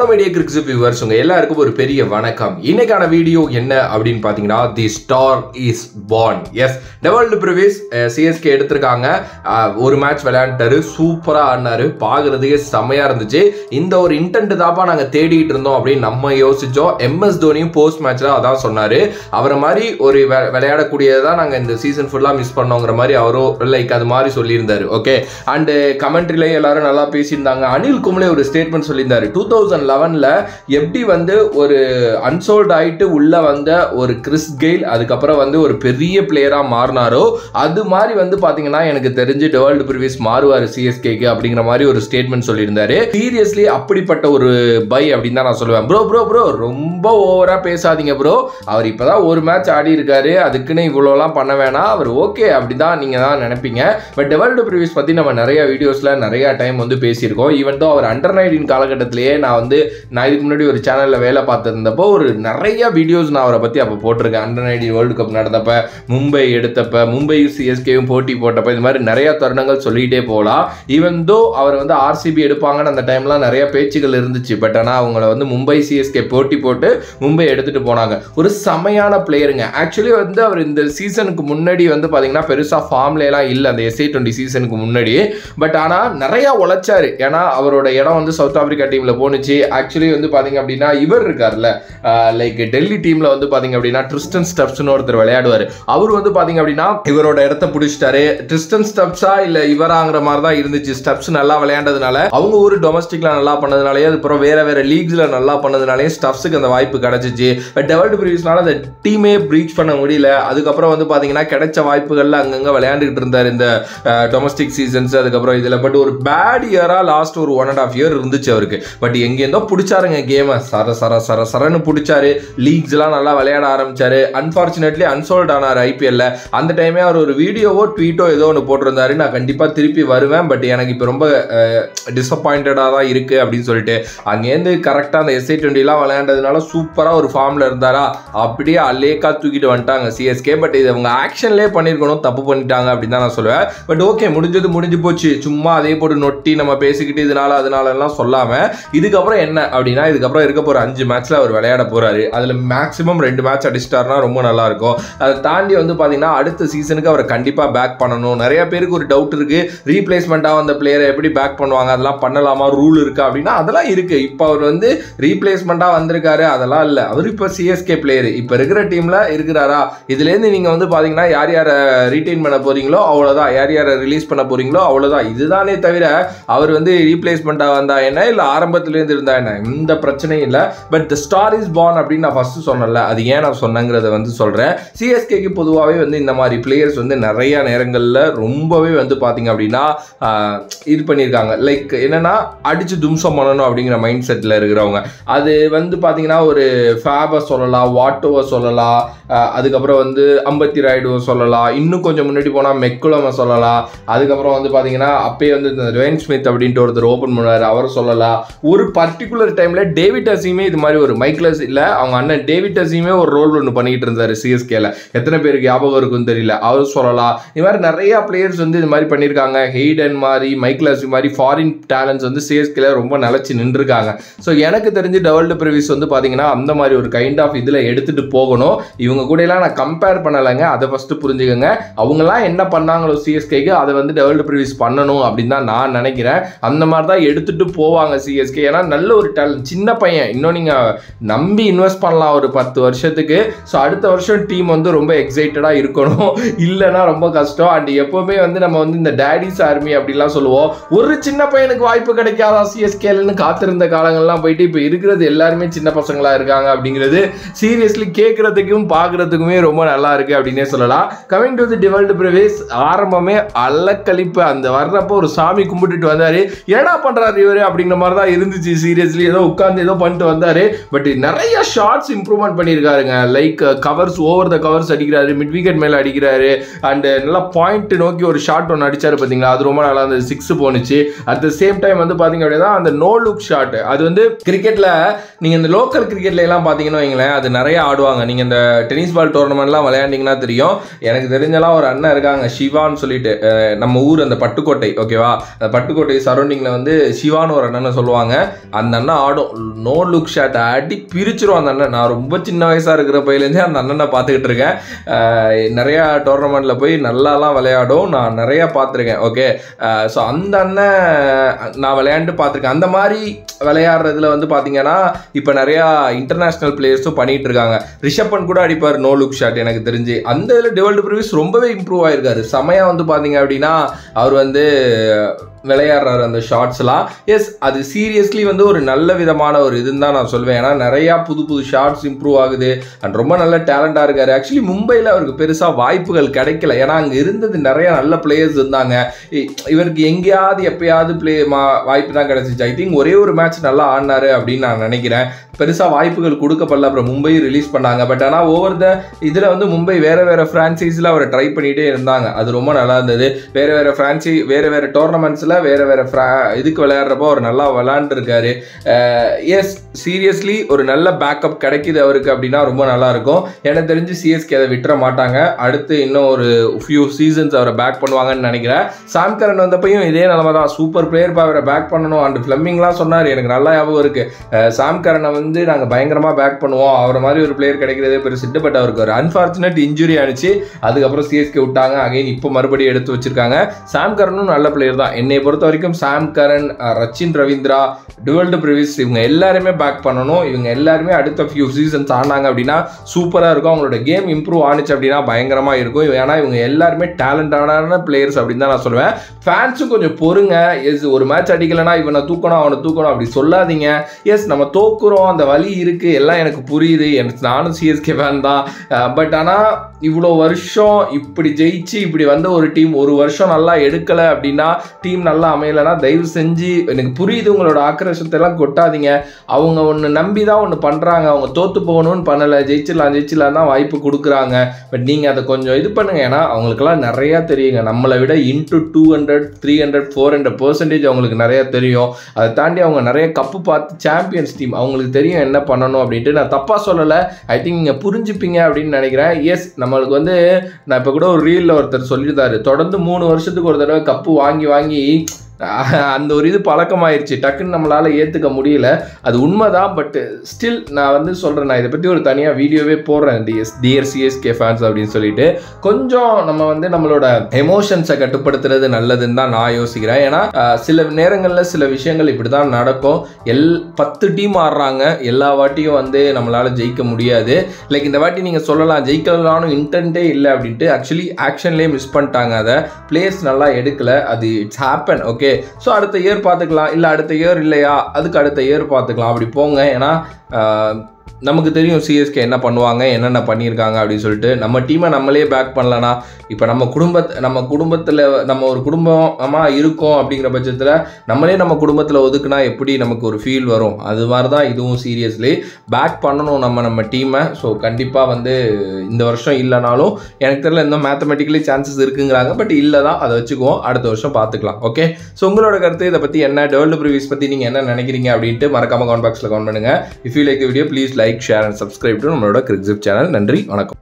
Media cricket viewers உங்க எல்லாருக்கும் ஒரு பெரிய வணக்கம். இன்னைக்கான வீடியோ என்ன அப்படின்னு பாத்தீங்கன்னா the star is born. Yes, Dewald Brevis CSK எடுத்திருக்காங்க. ஒரு மேட்ச் விளையாண்டாரு, சூப்பரா ஆடினாரு, பாக்குறதுக்கே செம்மையா இருந்துச்சு. இந்த ஒரு இன்டென்ட் தாப்பா நாங்க தேடிட்டு இருந்தோம் அப்படின்னு நம்ம யோசிச்சோம். எம்எஸ் தோனியும் போஸ்ட் மேட்ச்ல அதான் சொன்னாரு. அவரை மாதிரி ஒரு விளையாடக்கூடியதான் நாங்க இந்த சீசன் ஃபுல்லா மிஸ் பண்ணோங்கிற மாதிரி அவரும் லைக் அது மாதிரி சொல்லியிருந்தாரு. ஓகே, அண்ட் கமெண்ட்ரிலையும் எல்லாரும் நல்லா பேசியிருந்தாங்க. அனில் கும்ளே ஒரு ஸ்டேட்மெண்ட் சொல்லியிருந்தாரு. 2011ல எப்படி வந்து ஒரு அன்சோல்ட் ஆயிட்டு உள்ள வந்த ஒரு கிறிஸ் கெயில் அதுக்கப்புறம் வந்து ஒரு பெரிய பிளேயரா மாறினாரோ அது மாதிரி வந்து பாத்தீங்கன்னா எனக்கு தெரிஞ்சு டெவால்ட் பிரவிஸ் மாறுவாரு சிஎஸ்கேக்கு அப்படிங்கிற மாதிரி ஒரு ஸ்டேட்மெண்ட் சொல்லியிருந்தாரு. சீரியஸ்லி அப்படிப்பட்ட ஒரு பை அப்படின்னு தான் நான் சொல்லுவேன். ப்ரோ ரொம்ப ஓவரா பேசாதீங்க ப்ரோ. அவர் இப்பதான் ஒரு மேட்ச் ஆடி இருக்காரு, அதுக்குன்னு இவ்வளோலாம் பண்ண வேணாம். அவர் ஓகே அப்படிதான் நீங்க தான் நினைப்பீங்க. பட் டெவால்ட் பிரவிஸ் பத்தி நம்ம நிறைய வீடியோஸ்ல நிறைய டைம் வந்து பேசியிருக்கோம். ஈவன் தோ அவர் அண்டர் 19 காலகட்டத்திலேயே நான் இதுக்கு முன்னாடி ஒரு சேனல்ல வேலை பார்த்திருந்தப்போ ஒரு நிறைய வீடியோஸ் நான் அவரை பத்தி அப்போ போட்டிருக்கேன். அண்டர் 19 வேர்ல்டு கப் நடந்தப்ப, மும்பை எடுத்தப்ப, மும்பையும் சிஎஸ்கேயும் போட்டி போட்டப்ப, இது மாதிரி நிறைய தருணங்கள் சொல்லிட்டே போகலாம். ஈவன் தோ அவர் வந்து ஆர்சிபி எடுப்பாங்கன்னு அந்த டைம்லாம் நிறைய பேச்சுகள் இருந்துச்சு. பட் ஆனால் அவங்கள வந்து மும்பை சிஎஸ்கே போட்டி போட்டு மும்பை எடுத்துட்டு போனாங்க. ஒரு செமையான பிளேயருங்க. ஆக்சுவலி வந்து அவர் இந்த சீசனுக்கு முன்னாடி வந்து பாத்தீங்கன்னா பெருசா ஃபார்ம்ல எல்லாம் இல்லை அந்த SA20 சீசனுக்கு முன்னாடி. பட் ஆனால் நிறைய உழைச்சாரு. ஏன்னா அவரோட இடம் வந்து சவுத் ஆப்பிரிக்கா டீம்ல போனுச்சு. ஆக்சுவலி வந்து பாத்தீங்க அப்படின்னா இவர் இருக்கார்ல, லைக் டெல்லி டீம்ல வந்து பாத்தீங்க அப்படின்னா ட்ரிஸ்டன் ஸ்டப்ஸ்னு ஒருத்தர் விளையாடுவாரு. அவர் வந்து பாத்தீங்க அப்படின்னா இவரோட இடத்த பிடிச்சிட்டாரு. ட்ரிஸ்டன் ஸ்டப்ஸா இல்ல இவராங்கிற மாதிரி தான் இருந்துச்சு. ஸ்டப்ஸ் நல்லா விளையாண்டதுனால, அவங்க ஊர் டொமஸ்டிக்ல நல்லா பண்ணதுனாலே, அதுக்கப்புறம் வேற லீக்ஸ்ல நல்லா பண்ணதுனாலே ஸ்டப்ஸுக்கு அந்த வாய்ப்பு கிடைச்சிச்சு. பட் டெவால்ட் பிரவிஸ்னால அந்த டீமே பிரீச் பண்ண முடியல. அதுக்கப்புறம் வந்து பாத்தீங்கன்னா கிடைச்ச வாய்ப்புகள்ல அங்கங்க விளையாண்டுகிட்டு இருந்தார் இந்த டொமஸ்டிக் சீசன்ஸ். அதுக்கப்புறம் இதுல பட் ஒரு பேட் இயரா லாஸ்ட் ஒரு 1.5 இயர் இருந்துச்சு அவருக்கு. பட் எங்கேருந்தோ பிடிச்சாருங்க கேமை, சரன்னு பிடிச்சாரு. லீக்ஸ் எல்லாம் நல்லா விளையாட ஆரம்பிச்சாரு. அன்பார்ச்சுனேட்லி அன்சோல்ட் ஆனார் ஐபிஎல்ல. அந்த டைமே அவர் ஒரு வீடியோவோ ட்வீட்டோ ஏதோ ஒன்று போட்டிருந்தாரு, நான் கண்டிப்பா திருப்பி வருவேன், பட் எனக்கு இப்போ ரொம்ப டிசப்பாயிண்டடா தான் இருக்கு அப்படின்னு சொல்லிட்டு. அங்கேருந்து கரெக்டா அந்த SA20 விளையாண்டதுனால சூப்பரா ஒரு ஃபார்ம்ல இருந்தாரா, அப்படியே அலேக்கா தூக்கிட்டு வந்துட்டாங்க சிஎஸ்கே. பட் இது அவங்க ஆக்ஷன்லேயே பண்ணிருக்கணும், தப்பு பண்ணிட்டாங்க அப்படின்னு தான் நான் சொல்லுவேன். பட் ஓகே, முடிஞ்சு போச்சு. சும்மா அதே போட்டு நொட்டி நம்ம பேசிக்கிட்டு அதனால எல்லாம் சொல்லாம இதுக்கப்புறம் என்ன அப்படின்னா, இதுக்கப்புறம் இருக்க போற 5 மேட்ச்ல அவர் விளையாட போறாரு. அதுல மேக்ஸிமம் 2 மேட்ச் அடிச்சிட்டாருன்னா ரொம்ப நல்லா இருக்கும். அதை தாண்டி வந்து பாத்தீங்கன்னா அடுத்த சீசனுக்கு அவரை கண்டிப்பா பேக் பண்ணணும். நிறைய பேருக்கு ஒரு டவுட் இருக்கு, ரீப்ளேஸ்மெண்டா அந்த பிளேயரை எப்படி பேக் பண்ணுவாங்க, அதெல்லாம் பண்ணலாமா, ரூல் இருக்கா அப்படின்னா அதெல்லாம் இருக்கு. இப்போ அவர் வந்து ரீப்ளேஸ்மெண்டா வந்திருக்காரு, அதெல்லாம் இல்ல. அவர் இப்போ சிஎஸ்கே பிளேயர், இப்போ இருக்கிற டீம்ல இருக்கிறாரா, இதுல இருந்து நீங்க வந்து பாத்தீங்கன்னா யார் யாரை ரீடைன் பண்ண போறீங்களோ அவ்வளவுதான், யார் யாரை ரிலீஸ் பண்ண போறீங்களோ அவ்வளவுதான். இதுதானே தவிர அவர் வந்து ரீப்ளேஸ்மெண்டா வந்தா என்ன, இல்ல ஆரம்பத்திலேருந்து இருந்தா என்ன, இந்த பிரச்சனையும் இல்லை. But the star is born அப்படின்னு நான் ஃபர்ஸ்ட் சொன்னல, அது ஏன் நான் சொன்னங்கிறத வந்து சொல்றேன். சிஎஸ்கேக்கு பொதுவாகவே வந்து இந்த மாதிரி பிளேயர்ஸ் வந்து நிறைய நேரங்களில் ரொம்பவே வந்து பார்த்தீங்க அப்படின்னா இது பண்ணியிருக்காங்க. லைக் என்னன்னா அடிச்சு தும்சம் பண்ணணும் அப்படிங்கிற மைண்ட் செட்டில் இருக்கிறவங்க. அது வந்து பார்த்தீங்கன்னா ஒரு ஃபேபை சொல்லலாம், வாட்டோவை சொல்லலாம், அதுக்கப்புறம் வந்து அம்பத்தி ராய்டுவை சொல்லலாம், இன்னும் கொஞ்சம் முன்னாடி போனால் மெக்குலமை சொல்லலாம். அதுக்கப்புறம் வந்து பார்த்தீங்கன்னா அப்பயே வந்து இந்த டுவேன் ஸ்மித் அப்படின்ட்டு ஒருத்தர் ஓப்பன் பண்ணுவார், அவரை சொல்லலாம். ஒரு பர்டிகுலர் டைம்ல டேவிட் அசீமே இது மாதிரி ஒரு மைக்லஸ் இல்ல அவங்க அண்ணன் டேவிட் அசீமே ஒரு ரோல் ஒன்று பண்ணிட்டு இருந்தாரு சிஎஸ்கேல. எத்தனை பேருக்கு ஞாபகம் இருக்குன்னு தெரியல, அவர் சொல்லலாம். இது மாதிரி நிறைய பிளேயர்ஸ் வந்து இது மாதிரி பண்ணியிருக்காங்க. ஹெய்டன் மாதிரி, மைக்லஸ் மாதிரி ஃபாரின் டேலண்ட்ஸ் வந்து சிஎஸ்கேல ரொம்ப நிலைச்சு நின்றுருக்காங்க. ஸோ எனக்கு தெரிஞ்சு டெவால்ட் பிரவிஸ் வந்து பார்த்தீங்கன்னா அந்த மாதிரி ஒரு கைண்ட் ஆஃப் இதில் எடுத்துட்டு போகணும். இவங்க கூட எல்லாம் நான் கம்பேர் பண்ணலைங்க, அதை ஃபர்ஸ்ட் புரிஞ்சுக்கோங்க. அவங்களாம் என்ன பண்ணாங்களோ சிஎஸ்கேக்கு அதை வந்து டெவால்ட் பிரவிஸ் பண்ணணும் அப்படின்னு தான் நான் நினைக்கிறேன். அந்த மாதிரி தான் எடுத்துட்டு போவாங்க சிஎஸ்கே. ஏன்னா நல்ல ஒரு டேலண்ட், சின்ன பையன், இன்னும் நீங்க நம்பி இன்வெஸ்ட் பண்ணலாம் ஒரு 10 வருஷத்துக்கு. ஸோ அடுத்த வருஷம் டீம் வந்து ரொம்ப எக்ஸைட்டடா இருக்கணும், இல்லைன்னா ரொம்ப கஷ்டம். அண்ட் எப்பவுமே வந்து நம்ம வந்து இந்த டேடிஸ் ஆர்மி அப்படிலாம் சொல்லுவோம், ஒரு சின்ன பையனுக்கு வாய்ப்பு கிடைக்காதா சிஎஸ்கேன்னு காத்திருந்த காலங்கள்லாம் போயிட்டு இப்போ இருக்கிறது எல்லாருமே சின்ன பசங்களா இருக்காங்க அப்படிங்கிறது சீரியஸ்லி கேட்கறதுக்கும் பார்க்கறதுக்குமே ரொம்ப நல்லா இருக்கு அப்படின்னே சொல்லலாம். Coming to the Dewald Brevis, ஆரம்பமே அல்லக்கழிப்பு. அந்த வர்றப்போ ஒரு சாமி கும்பிட்டுட்டு வந்தாரு, என்னடா பண்றாரு இவரு அப்படிங்கிற மாதிரி தான் இருந்துச்சு. சீரியஸ்லி ஏதோ உட்கார்ந்து ஏதோ பண்ணிட்டு வந்தாரு. பட் நிறைய ஷாட்ஸ் இம்ப்ரூவ்மெண்ட் பண்ணியிருக்காருங்க. Like covers, over the covers அடிக்கிறாரு, மிட் விக்கெட் மேல அடிக்கிறாரு. அண்ட் நல்லா பாயிண்ட் நோக்கி ஒரு ஷாட் ஒன்று அடிச்சாரு பார்த்தீங்களா, அது ரொம்ப நல்லா இருந்தது, 6 போனுச்சு. அட் த சேம் டைம் வந்து பாத்தீங்க அப்படின்னா அந்த நோ லுக் ஷாட், அது வந்து கிரிக்கெட்ல நீங்க இந்த லோக்கல் கிரிக்கெட்ல எல்லாம் பாத்தீங்கன்னா வைங்களேன், அது நிறைய ஆடுவாங்க. நீங்க இந்த டென்னிஸ் பால் டோர்னமெண்ட்லாம் விளையாண்டிங்கன்னா தெரியும். எனக்கு தெரிஞ்சலாம் ஒரு அண்ணன் இருக்காங்க, சிவான்னு சொல்லிட்டு, நம்ம ஊர் அந்த பட்டுக்கோட்டை, ஓகேவா, அந்த பட்டுக்கோட்டை சரௌண்டிங்ல வந்து சிவான்னு ஒரு அண்ணனை சொல்லுவாங்க. அந்த அந்த அண்ணன் ஆடும் நோ லுக் ஷாட் ஆடி பிரிச்சிரும் அந்த அண்ணன். நான் ரொம்ப சின்ன வயசாக இருக்கிற பையிலேருந்தே அந்த அண்ணனை பார்த்துக்கிட்டு இருக்கேன். நிறையா டோர்னமெண்ட்டில் போய் நல்லாலாம் விளையாடும், நான் நிறையா பார்த்துருக்கேன். ஓகே, ஸோ அந்த அண்ணன் நான் விளையாண்டு பார்த்துருக்கேன். அந்த மாதிரி விளையாடுறதுல வந்து பார்த்தீங்கன்னா இப்போ நிறையா இன்டர்நேஷ்னல் பிளேயர்ஸும் பண்ணிகிட்டு இருக்காங்க. ரிஷப் பண்ட் கூட அடிப்பார் நோ லுக் ஷாட் எனக்கு தெரிஞ்சு. அந்த இதில் டெவல்டு பிரவிஸ் ரொம்பவே இம்ப்ரூவ் ஆகிருக்காரு. செமையாக வந்து பார்த்தீங்க அப்படின்னா அவர் வந்து விளையாடுறாரு அந்த ஷார்ட்ஸ்லாம். எஸ், அது சீரியஸ்லி வந்து ஒரு நல்ல விதமான ஒரு இதுன்னு தான் நான் சொல்வேன். ஏன்னா நிறையா புது புது ஷார்ட்ஸ் இம்ப்ரூவ் ஆகுது அண்ட் ரொம்ப நல்ல டேலண்டாக இருக்காரு. ஆக்சுவலி மும்பையில் அவருக்கு பெருசாக வாய்ப்புகள் கிடைக்கல, ஏன்னா அங்கே இருந்தது நிறைய நல்ல பிளேயர்ஸ் இருந்தாங்க. இவருக்கு எங்கேயாவது எப்பயாவது வாய்ப்பு தான் கிடைச்சிச்சு. ஐ திங்க் ஒரே ஒரு மேட்ச் நல்லா ஆடினாரு அப்படின்னு நான் நினைக்கிறேன். பெருசாக வாய்ப்புகள் கொடுக்கப்படல. அப்புறம் மும்பை ரிலீஸ் பண்ணாங்க. பட் ஆனால் ஓவர் த இதில் வந்து மும்பை வேறு வேறு ஃப்ரான்ச்சைஸில் அவரை ட்ரை பண்ணிகிட்டே இருந்தாங்க. அது ரொம்ப நல்லா இருந்தது. வேறு வேறு டோர்னமெண்ட்ஸில் வேறு இதுக்கு விளையாடுறப்போ அவர் நல்லா விளையாண்டுருக்காரு. எஸ், சீரியஸ்லி ஒரு நல்ல பேக்கப் கிடைக்கிது அவருக்கு அப்படின்னா ரொம்ப நல்லாயிருக்கும். எனக்கு தெரிஞ்சு சிஎஸ்கே அதை விட்டுற மாட்டாங்க. அடுத்து இன்னும் ஒரு ஃபியூ சீசன்ஸ் அவரை பேக் பண்ணுவாங்கன்னு நினைக்கிறேன். சாம் கரன் வந்தப்பையும் இதே நிலமை தான். சூப்பர் பிளேயர் அவரை பேக் பண்ணணும் அண்ட் ஃப்ளெமிங்லாம் சொன்னார். எனக்கு நல்லா ஞாபகம் இருக்குது. சாம் கரனை வந்து நாங்கள் பயங்கரமாக பேக் பண்ணுவோம், அவரை மாதிரி ஒரு பிளேயர் கிடைக்கிறதே பெருசுட்டு. பட் அவருக்கு ஒரு அன்ஃபார்ச்சுனேட் இன்ஜுரி ஆனிச்சு. அதுக்கப்புறம் சிஎஸ்கே விட்டாங்க. அகைன் இப்போ மறுபடியும் எடுத்து வச்சிருக்காங்க. சாம் கரனும் நல்ல பிளேயர் தான். என்னை பொறுத்த வரைக்கும் சாம் கரன், ரச்சின் ரவீந்திரா, டெவல்டு பிரவிஸ் இவங்க எல்லாருமே பேக் பண்ணணும். இவங்க எல்லாருமே அடுத்த ஃபியூ சீசன்ஸ் ஆனாங்க அப்படின்னா சூப்பராக இருக்கும். அவங்களோட கேம் இம்ப்ரூவ் ஆனிச்சு அப்படின்னா பயங்கரமாக இருக்கும். ஏன்னா இவங்க எல்லாருமே டேலண்டான பிளேயர்ஸ் அப்படின்னு தான் நான் சொல்லுவேன். ஃபேன்ஸும் கொஞ்சம் பொறுங்க. எஸ், ஒரு மேட்ச் அடிக்கலைன்னா இவனை தூக்கணும் அவனை தூக்கணும் அப்படி சொல்லாதீங்க. எஸ், நம்ம தோக்குறோம், அந்த வலி இருக்குது, எல்லாம் எனக்கு புரியுது. நானும் சிஎஸ்கே ஃபேன் தான். பட் ஆனால் இவ்வளோ வருஷம் இப்படி ஜெயிச்சு இப்படி வந்து ஒரு டீம் ஒரு வருஷம் நல்லா எடுக்கலை அப்படின்னா, டீம் நல்லா அமையலைன்னா தயவு செஞ்சு எனக்கு புரியுது உங்களோட ஆக்ரோஷத்தை எல்லாம் கொட்டாதீங்க. அவங்க ஒன்று நம்பி தான் ஒன்று பண்ணுறாங்க. அவங்க தோற்று போகணும்னு பண்ணலை, ஜெயிச்சிடலாம் தான் வாய்ப்பு கொடுக்குறாங்க. பட் நீங்கள் அதை கொஞ்சம் இது பண்ணுங்க. ஏன்னா அவங்களுக்கெல்லாம் நிறையா தெரியுங்க. நம்மளை விட இன்ட்டு 200, 300, 400% அவங்களுக்கு நிறையா தெரியும். அதை தாண்டி அவங்க நிறைய கப்பு பார்த்து சாம்பியன்ஸ் டீம், அவங்களுக்கு தெரியும் என்ன பண்ணணும் அப்படின்ட்டு. நான் தப்பாக சொல்லலை, ஐ திங்க் நீங்கள் புரிஞ்சுப்பீங்க அப்படின்னு நினைக்கிறேன். எஸ், நம்மளுக்கு வந்து நான் இப்போ கூட ஒரு ரீலில் ஒருத்தர் சொல்லியிருந்தாரு, தொடர்ந்து 3 வருஷத்துக்கு ஒரு தடவை கப்பு வாங்கி அந்த ஒரு இது பழக்கமாயிருச்சு. டக்குன்னு நம்மளால் ஏற்றுக்க முடியல. அது உண்மைதான். பட் ஸ்டில் நான் வந்து சொல்கிறேன், நான் இதை பற்றி ஒரு தனியாக வீடியோவே போடுறேன், டியர் சிஎஸ்கே ஃபேன்ஸ் அப்படின்னு சொல்லிட்டு. கொஞ்சம் நம்ம வந்து நம்மளோட எமோஷன்ஸை கட்டுப்படுத்துறது நல்லதுன்னு தான் நான் யோசிக்கிறேன். ஏன்னா சில நேரங்களில் சில விஷயங்கள் இப்படி தான் நடக்கும். 10 டீம் ஆடுறாங்க, எல்லா வாட்டியும் வந்து நம்மளால் ஜெயிக்க முடியாது. லைக் இந்த வாட்டி நீங்கள் சொல்லலாம் ஜெயிக்கலான்னு இன்டென்ட்டே இல்லை அப்படின்ட்டு. ஆக்சுவலி ஆக்ஷன்லேயே மிஸ் பண்ணிட்டாங்க. அதை பிளேயர்ஸ் நல்லா எடுக்கலை. அது இட்ஸ் ஹேப்பன். ஓகே, ஸோ அடுத்த இயர் பார்த்துக்கலாம். இல்லை அடுத்த இயர் இல்லையா, அதுக்கு அடுத்த இயர் பார்த்துக்கலாம். அப்படி போங்க. ஏன்னா நமக்கு தெரியும் சிஎஸ்கே என்ன பண்ணுவாங்க, என்னென்ன பண்ணியிருக்காங்க அப்படின்னு சொல்லிட்டு. நம்ம டீமை நம்மளே பேக் பண்ணலன்னா, இப்போ நம்ம குடும்பத்தில் நம்ம ஒரு குடும்பமாக இருக்கோம் அப்படிங்கிற பட்சத்தில் நம்மளே நம்ம குடும்பத்தில் ஒதுக்குனா எப்படி நமக்கு ஒரு ஃபீல் வரும். அது மாதிரி தான் இதுவும். சீரியஸ்லி பேக் பண்ணணும் நம்ம டீமை. ஸோ கண்டிப்பாக வந்து இந்த வருஷம் இல்லைனாலும் எனக்கு தெரியல இன்னும் மேத்தமெட்டிக்கலி சான்சஸ் இருக்குங்கிறாங்க. பட் இல்லை தான், அதை வச்சுக்குவோம். அடுத்த வருஷம் பார்த்துக்கலாம். ஓகே, ஸோ உங்களோட கருத்து இதை பற்றி என்ன, டெவல்டு பிரவிஸ் பற்றி நீங்கள் என்ன நினைக்கிறீங்க அப்படின்ட்டு மறக்காமல் கமெண்ட் பாக்ஸில் கமெண்ட் பண்ணுங்கள். If you like the video please like, share and subscribe to நம்மளோட கிரிக்ஸிப் சேனல். நன்றி, வணக்கம்.